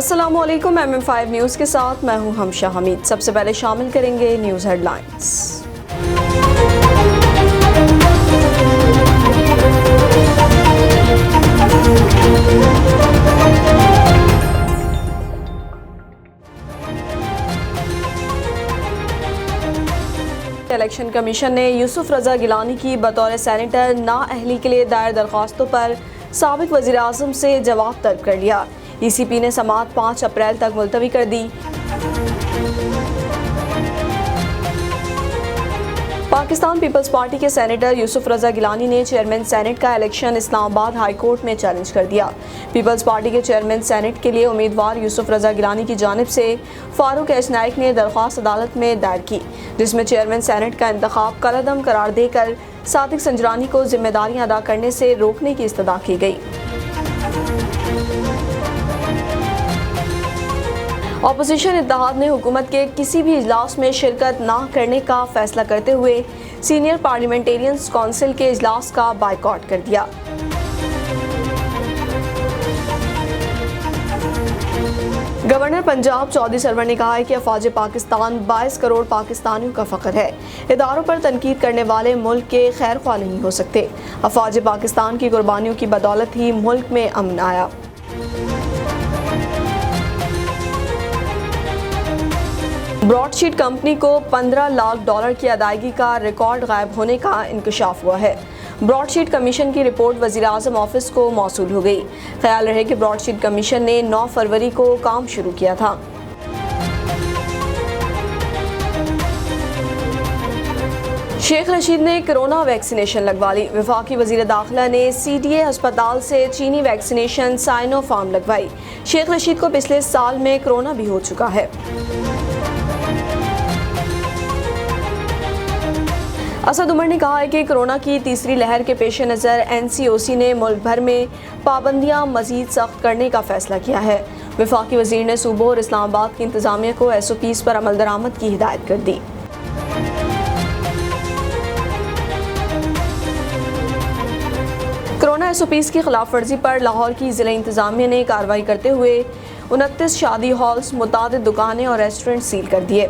السلام علیکم MM5 news کے ساتھ میں ہوں ہمشہ حمید۔ سب سے پہلے شامل کریں گے news headlines. Election commission نے یوسف رضا گیلانی کی بطور سینیٹر نااہلی کے لیے دائر درخواستوں پر سابق وزیر اعظم سے جواب طلب کر لیا۔ ECP نے سماعت 5 اپریل تک ملتوی کر دی۔ پاکستان پیپلز پارٹی کے سینیٹر یوسف رضا گیلانی نے چیئرمین سینٹ کا الیکشن اسلام آباد ہائی کورٹ میں چیلنج کر دیا۔ پیپلز پارٹی کے چیئرمین سینٹ کے لیے امیدوار یوسف رضا گیلانی کی جانب سے فاروق ایچ نائک نے درخواست عدالت میں دائر کی، جس میں چیئرمین سینٹ کا انتخاب کالعدم قرار دے کر صادق سنجرانی کو ذمہ داریاں ادا کرنے سے روکنے کی استدعا کی گئی۔ اپوزیشن اتحاد نے حکومت کے کسی بھی اجلاس میں شرکت نہ کرنے کا فیصلہ کرتے ہوئے سینئر پارلیمنٹیرینز کونسل کے اجلاس کا بائیکاٹ کر دیا۔ گورنر پنجاب چودھری سرور نے کہا ہے کہ افواج پاکستان 22 کروڑ پاکستانیوں کا فخر ہے۔ اداروں پر تنقید کرنے والے ملک کے خیر خواہ نہیں ہو سکتے۔ افواج پاکستان کی قربانیوں کی بدولت ہی ملک میں امن آیا۔ براڈ شیٹ کمپنی کو $15 لاکھ کی ادائیگی کا ریکارڈ غائب ہونے کا انکشاف ہوا ہے۔ براڈ شیٹ کمیشن کی رپورٹ وزیر اعظم آفس کو موصول ہو گئی۔ خیال رہے کہ براڈ شیٹ کمیشن نے 9 فروری کو کام شروع کیا تھا۔ شیخ رشید نے کرونا ویکسینیشن لگوا لی۔ وفاقی وزیر داخلہ نے CDA ہسپتال سے چینی vaccination Sino form لگوائی۔ Sheikh Rashid کو پچھلے سال میں کرونا بھی ہو چکا ہے۔ اسد عمر نے کہا ہے کہ کرونا کی تیسری لہر کے پیش نظر NCOC نے ملک بھر میں پابندیاں مزید سخت کرنے کا فیصلہ کیا ہے۔ وفاقی وزیر نے صوبوں اور اسلام آباد کی انتظامیہ کو SOPs پر عمل درآمد کی ہدایت کر دی۔ کرونا SOPs کی خلاف ورزی پر لاہور کی ضلع انتظامیہ نے کارروائی کرتے ہوئے 29 شادی ہالز، متعدد دکانیں اور ریسٹورنٹ سیل کر دیے۔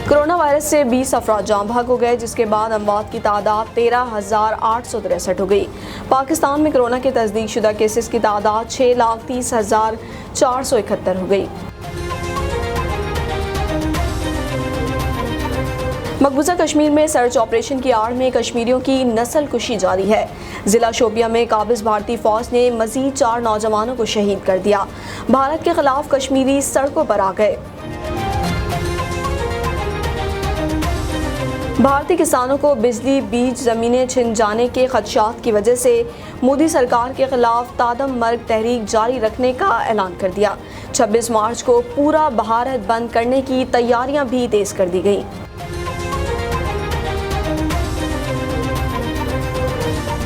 کرونا وائرس سے 20 افراد جاں بحق ہو گئے، جس کے بعد اموات کی تعداد 13,863 ہو گئی۔ پاکستان میں کرونا کے تصدیق شدہ کیسز کی تعداد 6,30,471 ہو گئی۔ مقبوضہ کشمیر میں سرچ آپریشن کی آڑ میں کشمیریوں کی نسل کشی جاری ہے۔ ضلع شوپیاں میں قابض بھارتی فوج نے مزید 4 نوجوانوں کو شہید کر دیا۔ بھارت کے خلاف کشمیری سڑکوں پر آ گئے۔ بھارتی کسانوں کو بجلی، بیج، زمینیں چھن جانے کے خدشات کی وجہ سے مودی سرکار کے خلاف تادم مرگ تحریک جاری رکھنے کا اعلان کر دیا۔ 26 مارچ کو پورا بھارت بند کرنے کی تیاریاں بھی تیز کر دی گئیں۔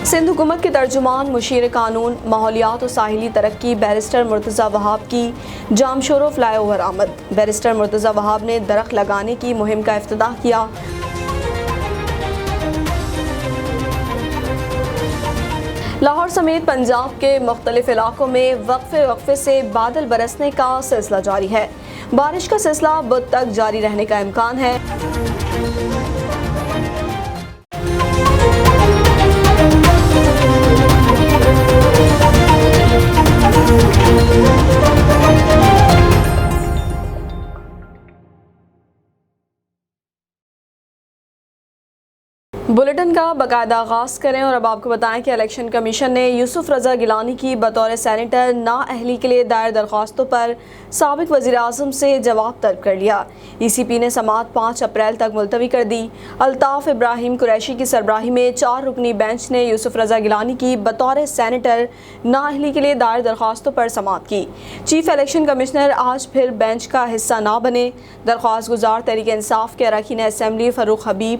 سندھ حکومت کے ترجمان مشیر قانون ماحولیات و ساحلی ترقی بیرسٹر مرتضی وہاب کی جامشورو فلائی اوور آمد۔ بیرسٹر مرتضی وہاب نے درخت لگانے کی مہم کا افتتاح کیا۔ لاہور سمیت پنجاب کے مختلف علاقوں میں وقفے سے بادل برسنے کا سلسلہ جاری ہے۔ بارش کا سلسلہ بدھ تک جاری رہنے کا امکان ہے۔ بلیٹن کا باقاعدہ آغاز کریں اور اب آپ کو بتائیں کہ الیکشن کمیشن نے یوسف رضا گیلانی کی بطور سینیٹر نااہلی کے لیے دائر درخواستوں پر سابق وزیر اعظم سے جواب طلب کر لیا۔ ECP نے سماعت 5 اپریل تک ملتوی کر دی۔ الطاف ابراہیم قریشی کی سربراہی میں 4 رکنی بینچ نے یوسف رضا گیلانی کی بطور سینیٹر نااہلی کے لیے دائر درخواستوں پر سماعت کی۔ چیف الیکشن کمشنر آج پھر بینچ کا حصہ نہ بنے۔ درخواست گزار تحریک انصاف کے اراکین اسمبلی فاروق حبیب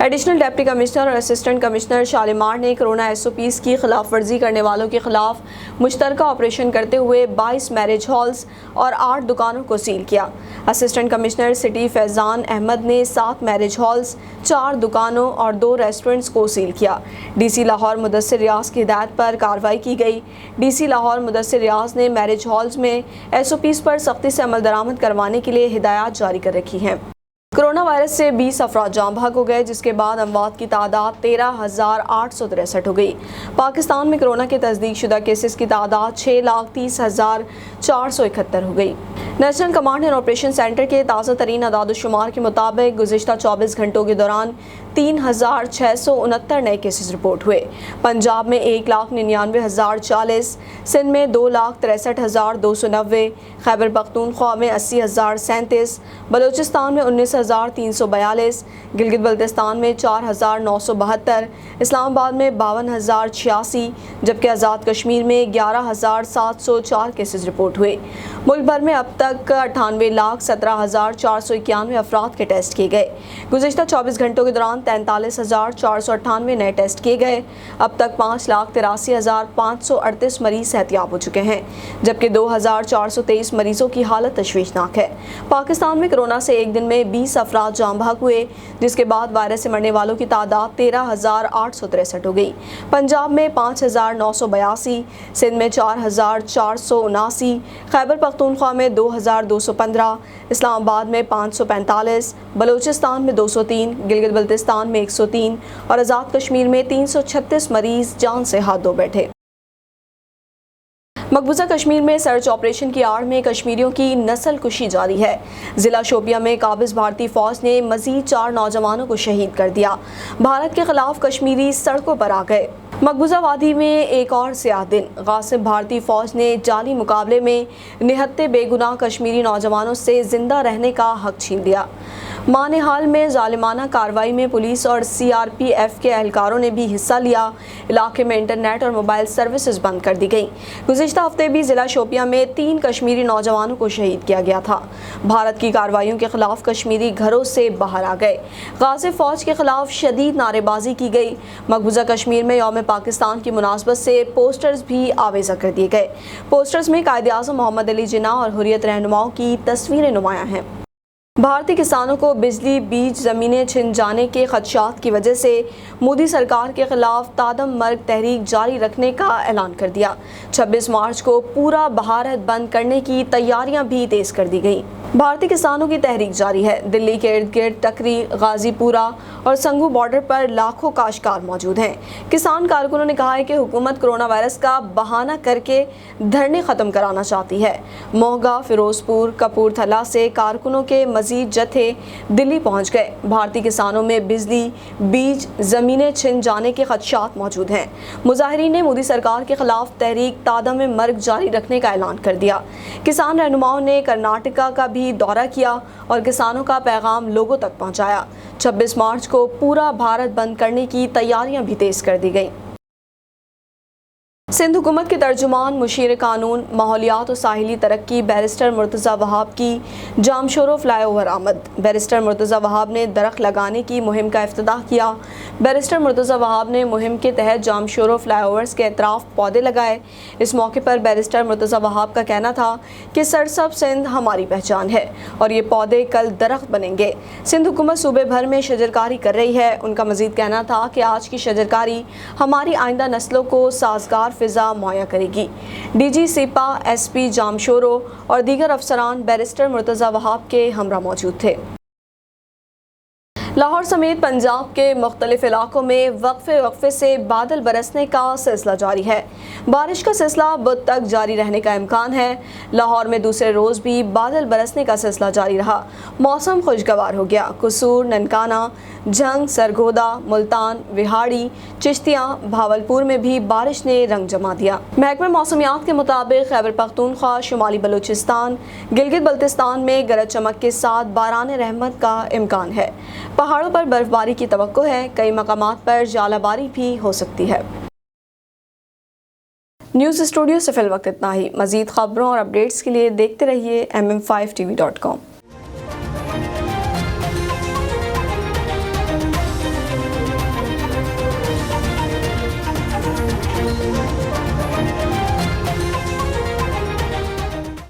ایڈیشنل ڈپٹی کمشنر اور اسسٹنٹ کمشنر شالیمار نے کرونا SOPs کی خلاف ورزی کرنے والوں کے خلاف مشترکہ آپریشن کرتے ہوئے 22 میرج ہالز اور 8 دکانوں کو سیل کیا۔ اسسٹنٹ کمشنر سٹی فیضان احمد نے 7 میرج ہالز، 4 دکانوں اور 2 ریسٹورنٹس کو سیل کیا۔ DC لاہور مدثر ریاض کی ہدایت پر کارروائی کی گئی۔ DC لاہور مدثر ریاض نے میرج ہالز میں SOPs پر سختی سے عمل درآمد کروانے کے لیے ہدایات جاری کر رکھی ہیں۔ کرونا وائرس سے 20 افراد جاں بحق ہو گئے، جس کے بعد اموات کی تعداد 13,863 ہو گئی۔ پاکستان میں کرونا کے تصدیق شدہ کیسز کی تعداد 6,30,471 ہو گئی۔ National command and operation centre کے تازہ ترین اعداد و شمار کے مطابق گزشتہ 24 گھنٹوں کے دوران 3,669 نئے کیسز رپورٹ ہوئے۔ پنجاب میں 1,99,040، سندھ میں 2,63,290، خیبر پختونخوا میں 80,037، بلوچستان میں 19,342، گلگت بلتستان میں 4,972، اسلام آباد میں 52,086، جبکہ آزاد کشمیر میں 11,704 کیسز رپورٹ ہوئے۔ ملک بھر میں اب تک 98,17,491 افراد کے ٹیسٹ کیے گئے۔ گزشتہ 24 گھنٹوں کے دوران 43,498 نئے ٹیسٹ کیے گئے۔ اب تک 5,83,538 مریض صحتیاب ہو چکے ہیں، جبکہ 2,423 مریضوں کی حالت تشویشناک ہے۔ پاکستان میں کرونا سے ایک دن میں 20 افراد جاں بحق ہوئے، جس کے بعد وائرس سے مرنے والوں کی تعداد 13,863 ہو گئی۔ پنجاب میں 5,982، سندھ میں 4,479، خیبر پختونخوا میں 2,215، اسلام آباد میں 545، بلوچستان میں 203، گلگت بلتستان میں 103 اور آزاد کشمیر میں 336 مریض جان سے ہاتھ دھو بیٹھے۔ مقبوضہ کشمیر میں سرچ آپریشن کی آڑ میں کشمیریوں کی نسل کشی جاری ہے۔ ضلع شوپیاں میں قابض بھارتی فوج نے مزید 4 نوجوانوں کو شہید کر دیا۔ بھارت کے خلاف کشمیری سڑکوں پر آ گئے۔ مقبوضہ وادی میں ایک اور سیاہ دن، غاصب بھارتی فوج نے جعلی مقابلے میں نہتے بے گناہ کشمیری نوجوانوں سے زندہ رہنے کا حق چھین لیا۔ مانہال میں ظالمانہ کارروائی میں پولیس اور CRPF کے اہلکاروں نے بھی حصہ لیا۔ علاقے میں انٹرنیٹ اور موبائل سروسز بند کر دی گئیں۔ گزشتہ ہفتے بھی ضلع شوپیاں میں 3 کشمیری نوجوانوں کو شہید کیا گیا تھا۔ بھارت کی کارروائیوں کے خلاف کشمیری گھروں سے باہر آ گئے۔ غازب فوج کے خلاف شدید نعرے بازی کی گئی۔ مقبوضہ کشمیر میں یوم پاکستان کی مناسبت سے پوسٹرز بھی آویزہ کر دیے گئے۔ پوسٹرز میں قائد اعظم محمد علی جناح اور حریت رہنماؤں کی تصویریں نمایاں ہیں۔ بھارتی کسانوں کو بجلی بیج زمینیں چھن جانے کے خدشات کی وجہ سے مودی سرکار کے خلاف تادم مرگ تحریک جاری رکھنے کا اعلان کر دیا۔ 26 مارچ کو پورا بھارت بند کرنے کی تیاریاں بھی تیز کر دی گئیں۔ بھارتی کسانوں کی تحریک جاری ہے۔ دلی کے ارد گرد ٹکری، غازی پورہ اور سنگھو بارڈر پر لاکھوں کاشتکار موجود ہیں۔ کسان کارکنوں نے کہا ہے کہ حکومت کرونا وائرس کا بہانہ کر کے دھرنے ختم کرانا چاہتی ہے۔ موہگا، فیروز پور، کپور تھلہ سے کارکنوں کے مزید جتھے دلی پہنچ گئے۔ بھارتی کسانوں میں بجلی بیج زمینیں چھن جانے کے خدشات موجود ہیں۔ مظاہرین نے مودی سرکار کے خلاف تحریک تادم مرگ جاری رکھنے کا اعلان کر دیا۔ کسان رہنماؤں نے کرناٹکا کا بھی دورہ کیا اور کسانوں کا پیغام لوگوں تک پہنچایا۔ 26 مارچ کو پورا بھارت بند کرنے کی تیاریاں بھی تیز کر دی گئیں۔ سندھ حکومت کے ترجمان مشیر قانون ماحولیات و ساحلی ترقی بیرسٹر مرتضی وہاب کی جامشورو فلائی اوور آمد۔ بیرسٹر مرتضی وہاب نے درخت لگانے کی مہم کا افتتاح کیا۔ بیرسٹر مرتضی وہاب نے مہم کے تحت جامشورو فلائی اوورز کے اطراف پودے لگائے۔ اس موقع پر بیرسٹر مرتضی وہاب کا کہنا تھا کہ سرسبز سندھ ہماری پہچان ہے اور یہ پودے کل درخت بنیں گے۔ سندھ حکومت صوبے بھر میں شجرکاری کر رہی ہے۔ ان کا مزید کہنا تھا کہ آج کی شجرکاری ہماری آئندہ نسلوں کو سازگار فضا مہیا کرے گی۔ DG سپا، SP جامشورو اور دیگر افسران بیرسٹر مرتضی وہاب کے ہمراہ موجود تھے۔ لاہور سمیت پنجاب کے مختلف علاقوں میں وقفے سے بادل برسنے کا سلسلہ جاری ہے۔ بارش کا سلسلہ بدھ تک جاری رہنے کا امکان ہے۔ لاہور میں دوسرے روز بھی بادل برسنے کا سلسلہ جاری رہا۔ موسم خوشگوار ہو گیا۔ قصور، ننکانہ، جھنگ، سرگودا، ملتان، وہاڑی، چشتیاں، بھاولپور میں بھی بارش نے رنگ جما دیا۔ محکمہ موسمیات کے مطابق خیبر پختونخوا، شمالی بلوچستان، گلگت بلتستان میں گرج چمک کے ساتھ باران رحمت کا امکان ہے۔ پہاڑوں پر برف باری کی توقع ہے۔ کئی مقامات پر ژالہ باری بھی ہو سکتی ہے۔ نیوز اسٹوڈیو سے فی الوقت اتنا ہی۔ مزید خبروں اور اپڈیٹس کے لیے دیکھتے رہیے mm5tv.com۔